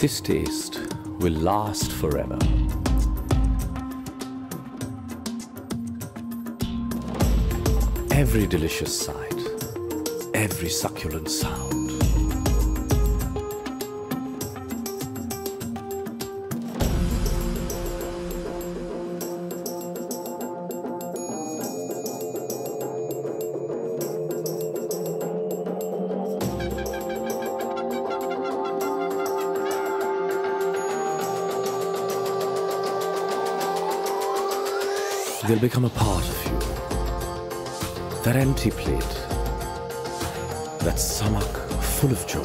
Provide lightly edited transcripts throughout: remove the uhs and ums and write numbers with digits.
This taste will last forever. Every delicious sight, every succulent sound. They'll become a part of you. That empty plate, that stomach full of joy.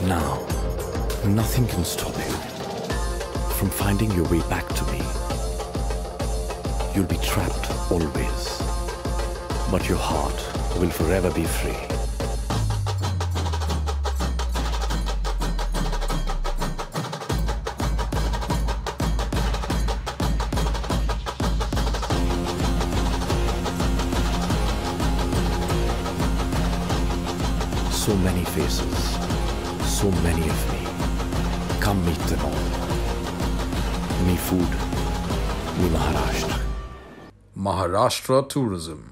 Now, nothing can stop you from finding your way back to me. You'll be trapped always, but your heart will forever be free. So many faces, so many of me. Come meet them all. Me food, me Maharashtra. Maharashtra tourism.